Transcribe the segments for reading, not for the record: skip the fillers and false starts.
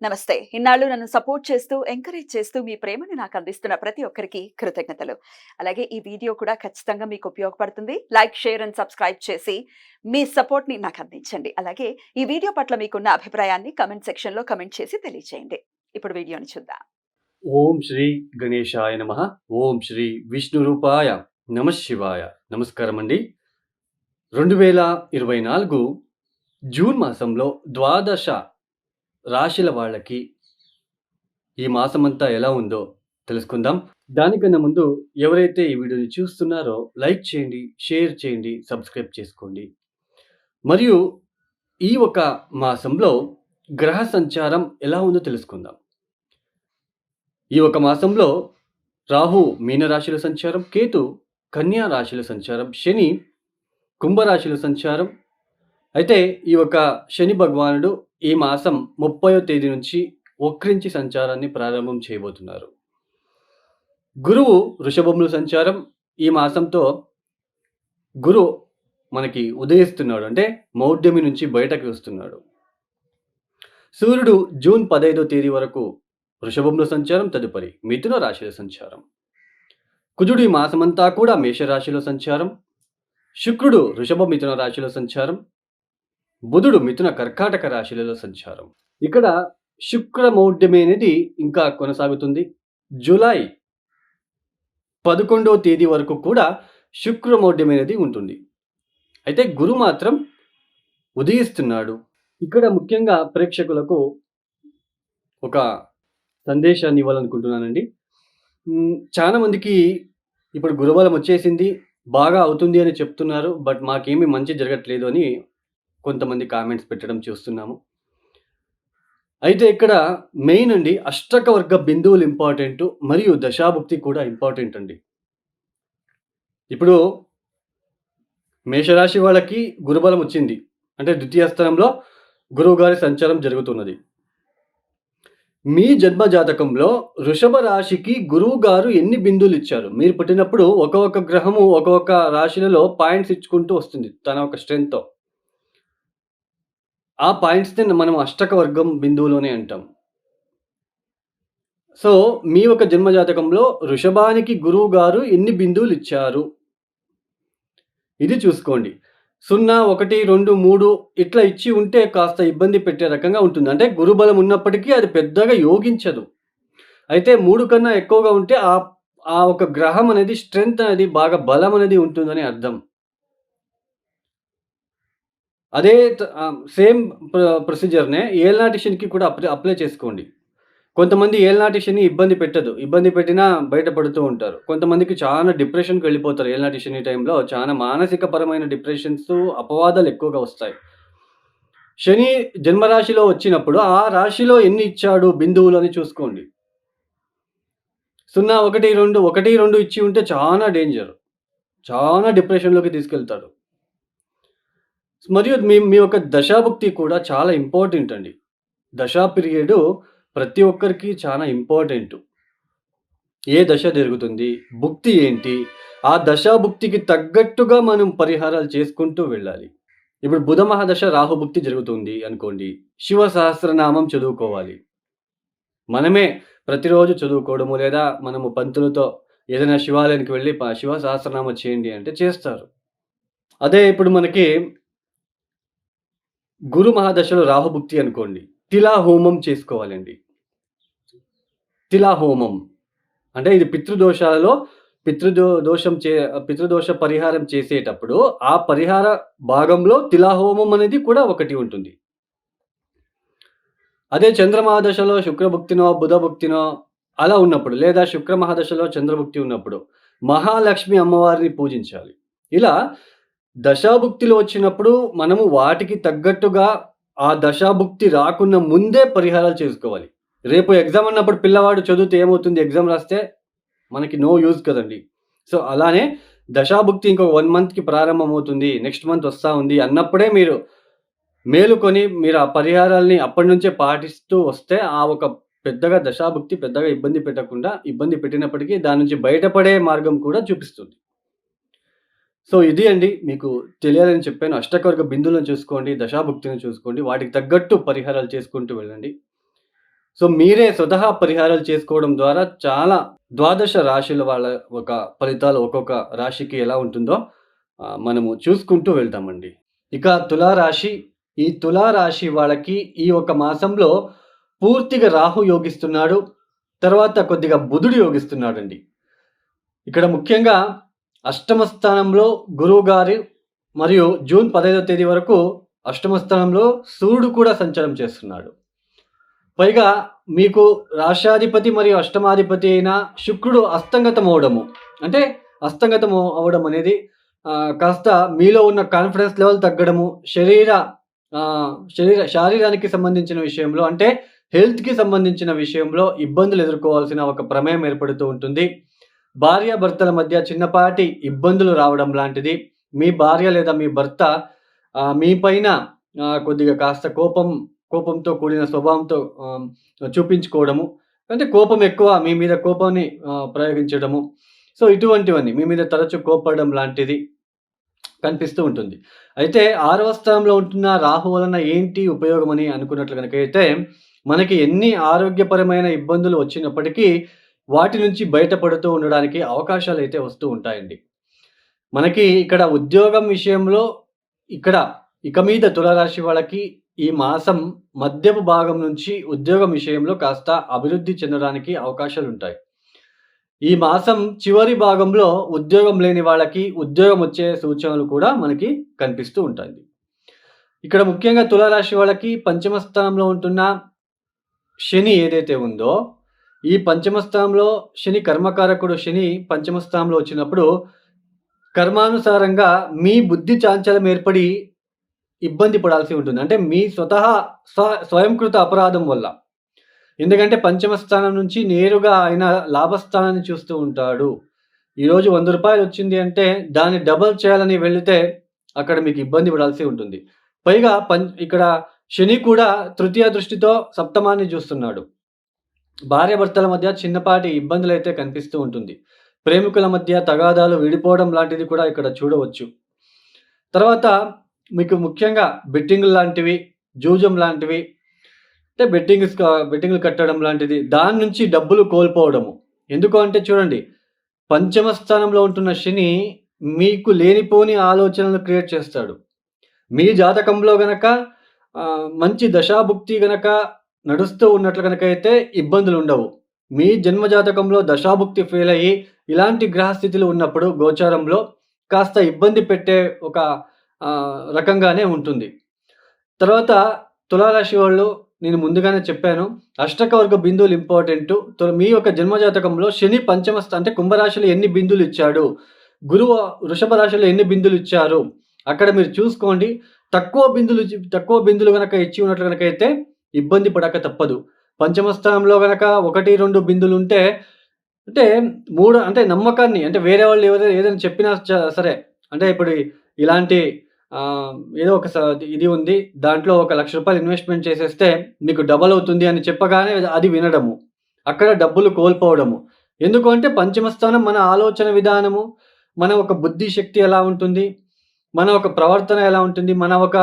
నమస్తే. ఇన్నాళ్ళు నన్ను సపోర్ట్ చేస్తూ, ఎంకరేజ్ చేస్తూ మీ ప్రేమని నాకు అందిస్తున్న ప్రతి ఒక్కరికి కృతజ్ఞతలు. అలాగే ఈ వీడియో కూడా ఖచ్చితంగా మీకు ఉపయోగపడుతుంది. లైక్, షేర్ అండ్ సబ్స్క్రైబ్ చేసి మీ సపోర్ట్‌ని నాకు అందించండి. అలాగే ఈ వీడియో పట్ల మీకున్న అభిప్రాయాన్ని కామెంట్ సెక్షన్‌లో కామెంట్ చేసి తెలియజేయండి. ఇప్పుడు వీడియోని చూద్దాం. ఓం శ్రీ గణేశాయ నమః. ఓం శ్రీ విష్ణురూపాయ నమః శివాయ. నమస్కారమండి. 2024 జూన్ మాసంలో ద్వాదశ రాశుల వాళ్ళకి ఈ మాసమంతా ఎలా ఉందో తెలుసుకుందాం. దానికన్నా ముందు ఎవరైతే ఈ వీడియోని చూస్తున్నారో లైక్ చేయండి, షేర్ చేయండి, సబ్స్క్రైబ్ చేసుకోండి. మరియు ఈ ఒక మాసంలో గ్రహ సంచారం ఎలా ఉందో తెలుసుకుందాం. ఈ ఒక మాసంలో రాహు మీనరాశిలో సంచారం, కేతు కన్యా రాశిలో సంచారం, శని కుంభరాశిలో సంచారం. అయితే ఈ ఒక శని భగవానుడు ఈ మాసం 30వ తేదీ నుంచి వక్రించి సంచారాన్ని ప్రారంభం చేయబోతున్నారు. గురువు వృషభంలో సంచారం. ఈ మాసంతో గురు మనకి ఉదయిస్తున్నాడు, అంటే మౌఢ్యమి నుంచి బయటకి వస్తున్నాడు. సూర్యుడు జూన్ 15వ తేదీ వరకు వృషభంలో సంచారం, తదుపరి మిథున రాశిలో సంచారం. కుజుడు ఈ మాసమంతా కూడా మేషరాశిలో సంచారం. శుక్రుడు వృషభ మిథున రాశిలో సంచారం. బుధుడు మిథున కర్కాటక రాశిలలో సంచారం. ఇక్కడ శుక్ర మౌఢ్యమి అనేది ఇంకా కొనసాగుతుంది. జూలై 11వ తేదీ వరకు కూడా శుక్ర మౌఢ్యమి అనేది ఉంటుంది. అయితే గురు మాత్రం ఉదయిస్తున్నాడు. ఇక్కడ ముఖ్యంగా ప్రేక్షకులకు ఒక సందేశాన్ని ఇవ్వాలనుకుంటున్నానండి. చాలా మందికి ఇప్పుడు గురుబలం వచ్చేసింది, బాగా అవుతుంది అని చెప్తున్నారు. బట్ మాకేమీ మంచి జరగట్లేదు అని కొంతమంది కామెంట్స్ పెట్టడం చూస్తున్నాము. అయితే ఇక్కడ మెయిన్ అండి, అష్టక వర్గ బిందువులు ఇంపార్టెంట్, మరియు దశాభుక్తి కూడా ఇంపార్టెంట్ అండి. ఇప్పుడు మేషరాశి వాళ్ళకి గురుబలం వచ్చింది, అంటే ద్వితీయ స్థానంలో గురువు గారి సంచారం జరుగుతున్నది. మీ జన్మ జాతకంలో వృషభ రాశికి గురువు గారు ఎన్ని బిందువులు ఇచ్చారు? మీరు పుట్టినప్పుడు ఒక్కొక్క గ్రహము ఒక్కొక్క రాశులలో పాయింట్స్ ఇచ్చుకుంటూ వస్తుంది తన ఒక స్ట్రెంగ్త్‌తో. ఆ పాయింట్స్‌ని మనం అష్టక వర్గం బిందువులోనే అంటాం. సో, మీ యొక్క జన్మ జాతకంలో వృషభానికి గురువు గారు ఎన్ని బిందువులు ఇచ్చారు? ఇది చూసుకోండి. 0, 1, 2, 3 ఇట్లా ఇచ్చి ఉంటే కాస్త ఇబ్బంది పెట్టే రకంగా ఉంటుంది. అంటే గురుబలం ఉన్నప్పటికీ అది పెద్దగా యోగించదు. అయితే 3 కన్నా ఎక్కువగా ఉంటే ఆ ఒక గ్రహం అనేది స్ట్రెంగ్త్ అనేది బాగా బలం అనేది ఉంటుందని అర్థం. అదే సేమ్ ప్రొసీజర్‌నే ఏళ్నాటి శనికి కూడా అప్లై చేసుకోండి. కొంతమంది ఏళ్నాటి శని ఇబ్బంది పెట్టదు. ఇబ్బంది పెట్టినా బయటపడుతూ ఉంటారు. కొంతమందికి చాలా డిప్రెషన్‌కి వెళ్ళిపోతారు. ఏళ్నాటి శని టైంలో చాలా మానసిక పరమైన డిప్రెషన్స్, అపవాదాలు ఎక్కువగా వస్తాయి. శని జన్మరాశిలో వచ్చినప్పుడు ఆ రాశిలో ఎన్ని ఇచ్చాడు బిందువులు అని చూసుకోండి. 0, 1, 2, 1, 2 ఇచ్చి ఉంటే చాలా డేంజర్. చాలా డిప్రెషన్‌లోకి తీసుకెళ్తాడు. మరియు మీ యొక్క దశాభుక్తి కూడా చాలా ఇంపార్టెంట్ అండి. దశా పీరియడు ప్రతి ఒక్కరికి చాలా ఇంపార్టెంటు. ఏ దశ జరుగుతుంది? భుక్తి ఏంటి? ఆ దశాభుక్తికి తగ్గట్టుగా మనం పరిహారాలు చేసుకుంటూ వెళ్ళాలి. ఇప్పుడు బుధ మహాదశ రాహుభుక్తి జరుగుతుంది అనుకోండి. శివ సహస్రనామం చదువుకోవాలి. మనమే ప్రతిరోజు చదువుకోవడము, లేదా మనము పంతులతో ఏదైనా శివాలయానికి వెళ్ళి శివ సహస్రనామం చేయండి అంటే చేస్తారు. అదే ఇప్పుడు మనకి గురు మహాదశలో రాహుభుక్తి అనుకోండి. తిలా హోమం చేసుకోవాలండి. తిలా హోమం అంటే ఇది పితృదోషాలలో పితృదోష పరిహారం చేసేటప్పుడు ఆ పరిహార భాగంలో తిలా హోమం అనేది కూడా ఒకటి ఉంటుంది. అదే చంద్రమహాదశలో శుక్రభుక్తినో, బుధభుక్తినో అలా ఉన్నప్పుడు, లేదా శుక్ర మహాదశలో చంద్రభుక్తి ఉన్నప్పుడు మహాలక్ష్మి అమ్మవారిని పూజించాలి. ఇలా దశాభుక్తిలో వచ్చినప్పుడు మనము వాటికి తగ్గట్టుగా ఆ దశాభుక్తి రాకున్న ముందే పరిహారాలు చేసుకోవాలి. రేపు ఎగ్జామ్ అన్నప్పుడు పిల్లవాడు చదివితే ఏమవుతుంది? ఎగ్జామ్ రాస్తే మనకి నో యూజ్ కదండీ. సో, అలానే దశాభుక్తి ఇంకొక 1 మంత్‌కి ప్రారంభమవుతుంది, నెక్స్ట్ మంత్ వస్తా ఉంది అన్నప్పుడే మీరు మేలుకొని మీరు ఆ పరిహారాల్ని అప్పటి నుంచే పాటిస్తూ వస్తే ఆ ఒక పెద్దగా దశాభుక్తి పెద్దగా ఇబ్బంది పెట్టకుండా, ఇబ్బంది పెట్టినప్పటికీ దాని నుంచి బయటపడే మార్గం కూడా చూపిస్తుంది. సో, ఇది అండి మీకు తెలియాలని చెప్పాను. అష్టకవర్గ బిందువులను చూసుకోండి, దశాభుక్తిని చూసుకోండి. వాటికి తగ్గట్టు పరిహారాలు చేసుకుంటూ వెళ్ళండి. సో, మీరే స్వతహా పరిహారాలు చేసుకోవడం ద్వారా చాలా ద్వాదశ రాశుల వాళ్ళ ఒక ఫలితాలు ఒక్కొక్క రాశికి ఎలా ఉంటుందో మనము చూసుకుంటూ వెళ్తామండి. ఇక తులారాశి. ఈ తులారాశి వాళ్ళకి ఈ ఒక మాసంలో పూర్తిగా రాహు యోగిస్తున్నాడు. తర్వాత కొద్దిగా బుధుడు యోగిస్తున్నాడండి. ఇక్కడ ముఖ్యంగా అష్టమ స్థానంలో గురువుగారు మరియు జూన్ 15వ తేదీ వరకు అష్టమ స్థానంలో సూర్యుడు కూడా సంచారం చేస్తున్నాడు. పైగా మీకు రాష్ట్రాధిపతి మరియు అష్టమాధిపతి అయిన శుక్రుడు అస్తంగతం అవ్వడము. అంటే అస్తంగతం అవ్వడం అనేది కాస్త మీలో ఉన్న కాన్ఫిడెన్స్ లెవెల్ తగ్గడము, శారీరానికి సంబంధించిన విషయంలో అంటే హెల్త్‌కి సంబంధించిన విషయంలో ఇబ్బందులు ఎదుర్కోవాల్సిన ఒక ప్రమేయం ఏర్పడుతూ ఉంటుంది. భార్యాభర్తల మధ్య చిన్నపాటి ఇబ్బందులు రావడం లాంటిది. మీ భార్య లేదా మీ భర్త మీ పైన కొద్దిగా కాస్త కోపంతో కూడిన స్వభావంతో చూపించుకోవడము. అంటే కోపం ఎక్కువ మీ మీద కోపాన్ని ప్రయోగించడము. సో, ఇటువంటివన్నీ మీ మీద తరచు కోప్పడడం లాంటిది కనిపిస్తూ ఉంటుంది. అయితే 6వ స్థానంలో ఉంటున్న రాహు వలన ఏంటి ఉపయోగమని అనుకున్నట్లు గనకైతే, మనకి ఎన్ని ఆరోగ్యపరమైన ఇబ్బందులు వచ్చినప్పటికీ వాటి నుంచి బయటపడుతూ ఉండడానికి అవకాశాలైతే వస్తూ ఉంటాయండి. మనకి ఇక్కడ ఉద్యోగం విషయంలో ఇక మీద తులారాశి వాళ్ళకి ఈ మాసం మధ్యపు భాగం నుంచి ఉద్యోగం విషయంలో కాస్త అభివృద్ధి చెందడానికి అవకాశాలుంటాయి. ఈ మాసం చివరి భాగంలో ఉద్యోగం లేని వాళ్ళకి ఉద్యోగం వచ్చే సూచనలు కూడా మనకి కనిపిస్తూ ఉంటాయి. ఇక్కడ ముఖ్యంగా తులారాశి వాళ్ళకి పంచమ స్థానంలో ఉంటున్న శని ఏదైతే ఉందో, ఈ పంచమ స్థానంలో శని కర్మకారకుడు శని పంచమ స్థానంలో వచ్చినప్పుడు కర్మానుసారంగా మీ బుద్ధి చాంచల్యం ఏర్పడి ఇబ్బంది పడాల్సి ఉంటుంది. అంటే మీ స్వతహా స్వయంకృత అపరాధం వల్ల. ఎందుకంటే పంచమ స్థానం నుంచి నేరుగా ఆయన లాభస్థానాన్ని చూస్తూ ఉంటాడు. ఈరోజు రూ. 100 వచ్చింది అంటే దాన్ని డబల్ చేయాలని వెళితే అక్కడ మీకు ఇబ్బంది పడాల్సి ఉంటుంది. పైగా ఇక్కడ శని కూడా తృతీయ దృష్టితో సప్తమాన్ని చూస్తున్నాడు. భార్యాభర్తల మధ్య చిన్నపాటి ఇబ్బందులైతే కనిపిస్తూ ఉంటుంది. ప్రేమికుల మధ్య తగాదాలు విడిపోవడం లాంటిది కూడా ఇక్కడ చూడవచ్చు. తర్వాత మీకు ముఖ్యంగా బెట్టింగులు లాంటివి, జూజం లాంటివి అంటే బెట్టింగులు కట్టడం లాంటిది, దాని నుంచి డబ్బులు కోల్పోవడము. ఎందుకు అంటే చూడండి, పంచమ స్థానంలో ఉంటున్న శని మీకు లేనిపోని ఆలోచనలు క్రియేట్ చేస్తాడు. మీ జాతకంలో గనక మంచి దశాభుక్తి గనక నడుస్తూ ఉన్నట్లు గనకైతే ఇబ్బందులుండవు. మీ జన్మ జాతకంలో దశాభుక్తి ఫెయిల్ అయ్యి ఇలాంటి గ్రహస్థితులు ఉన్నప్పుడు గోచారంలో కాస్త ఇబ్బంది పెట్టే ఒక రకంగానే ఉంటుంది. తర్వాత తులారాశి వాళ్ళు నేను ముందుగానే చెప్పాను. అష్టకవర్గ బిందువులు ఇంపార్టెంటు. మీ యొక్క జన్మజాతకంలో శని పంచమ అంటే కుంభరాశిలో ఎన్ని బిందువులు ఇచ్చాడు, గురువు వృషభ రాశిలో ఎన్ని బిందువులు ఇచ్చారు, అక్కడ మీరు చూసుకోండి. తక్కువ బిందులు గనక ఇచ్చి ఉన్నట్లు గనకైతే ఇబ్బంది పడక తప్పదు. పంచమ స్థానంలో గనక 1, 2 బిందులు ఉంటే అంటే 3 అంటే నమ్మకాన్ని అంటే వేరే వాళ్ళు ఏదైనా చెప్పినా సరే అంటే ఇప్పుడు ఇలాంటి ఏదో ఒక ఇది ఉంది. దాంట్లో ఒక రూ. 1,00,000 ఇన్వెస్ట్‌మెంట్ చేసేస్తే మీకు డబల్ అవుతుంది అని చెప్పగానే అది వినడము. అక్కడ డబ్బులు కోల్పోవడము. ఎందుకు అంటే పంచమ స్థానం మన ఆలోచన విధానము, మన ఒక బుద్ధి శక్తి ఎలా ఉంటుంది, మన ఒక ప్రవర్తన ఎలా ఉంటుంది, మన ఒక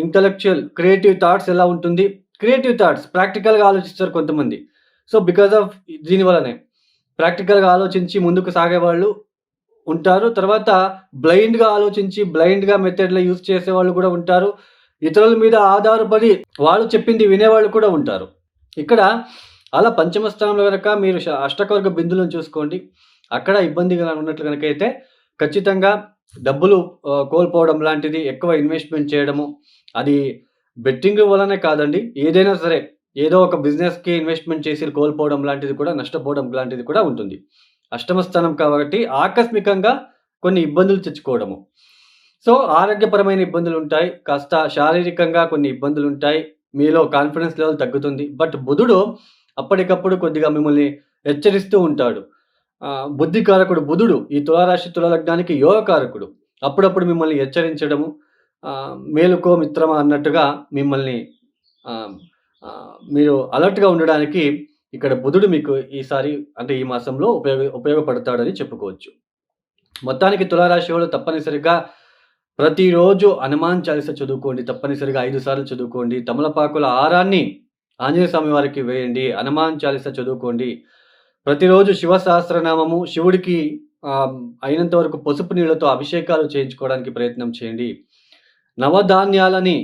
ఇంటలెక్చువల్ క్రియేటివ్ థాట్స్ ఎలా ఉంటుంది. క్రియేటివ్ థాట్స్ ప్రాక్టికల్‌గా ఆలోచిస్తారు కొంతమంది. సో, బికాజ్ ఆఫ్ దీని వల్లనే ప్రాక్టికల్‌గా ఆలోచించి ముందుకు సాగేవాళ్ళు ఉంటారు. తర్వాత బ్లైండ్‌గా ఆలోచించి, బ్లైండ్‌గా మెథడ్‌లు యూజ్ చేసేవాళ్ళు కూడా ఉంటారు. ఇతరుల మీద ఆధారపడి వాళ్ళు చెప్పింది వినేవాళ్ళు కూడా ఉంటారు. ఇక్కడ అలా పంచమ స్థానంలో గనక మీరు అష్టకవర్గ బిందువులను చూసుకోండి. అక్కడ ఇబ్బందిగా ఉన్నట్లు గనకైతే ఖచ్చితంగా డబ్బులు కోల్పోవడం లాంటిది, ఎక్కువ ఇన్వెస్ట్‌మెంట్ చేయడము, అది బెట్టింగ్ వల్లనే కాదండి. ఏదైనా సరే ఏదో ఒక బిజినెస్‌కి ఇన్వెస్ట్‌మెంట్ చేసి కోల్పోవడం లాంటిది కూడా, నష్టపోవడం లాంటిది కూడా ఉంటుంది. అష్టమ స్థానం కాబట్టి ఆకస్మికంగా కొన్ని ఇబ్బందులు తెచ్చుకోవడము. సో, ఆరోగ్యపరమైన ఇబ్బందులుంటాయి. కాస్త శారీరకంగా కొన్ని ఇబ్బందులుంటాయి. మీలో కాన్ఫిడెన్స్ లెవెల్ తగ్గుతుంది. బట్ బుధుడు అప్పటికప్పుడు కొద్దిగా మిమ్మల్ని హెచ్చరిస్తూ ఉంటాడు. బుద్ధికారకుడు బుధుడు ఈ తులారాశి, తులాలగ్నానికి యోగకారకుడు. అప్పుడప్పుడు మిమ్మల్ని హెచ్చరించడము, మేలుకో మిత్రమా అన్నట్టుగా మిమ్మల్ని మీరు అలర్ట్‌గా ఉండడానికి ఇక్కడ బుధుడు మీకు ఈసారి అంటే ఈ మాసంలో ఉపయోగపడతాడని చెప్పుకోవచ్చు. మొత్తానికి తులారాశి వాళ్ళు తప్పనిసరిగా ప్రతిరోజు హనుమాన్ చాలీసా చదువుకోండి. తప్పనిసరిగా 5 సార్లు చదువుకోండి. తమలపాకుల హారాన్ని ఆంజనేయ స్వామి వారికి వేయండి. హనుమాన్ చాలీసా చదువుకోండి. ప్రతిరోజు శివ సహస్రనామము శివుడికి అయినంత వరకు పసుపు నీళ్ళతో అభిషేకాలు చేయించుకోవడానికి ప్రయత్నం చేయండి. నవధాన్యాలని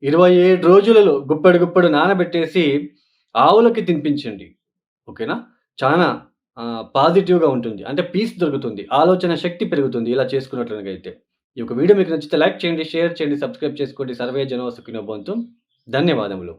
27 రోజులలో గుప్పెడు గుప్పెడు నానబెట్టేసి ఆవులకి తినిపించండి. ఓకేనా? చానా పాజిటివ్‌గా ఉంటుంది. అంటే పీస్ దొరుకుతుంది. ఆలోచన శక్తి పెరుగుతుంది ఇలా చేసుకున్నట్లయితే. ఈ యొక్క వీడియో మీకు నచ్చితే లైక్ చేయండి, షేర్ చేయండి, సబ్స్క్రైబ్ చేసుకోండి. సర్వే జనో సుఖినో భవంతు. ధన్యవాదములు.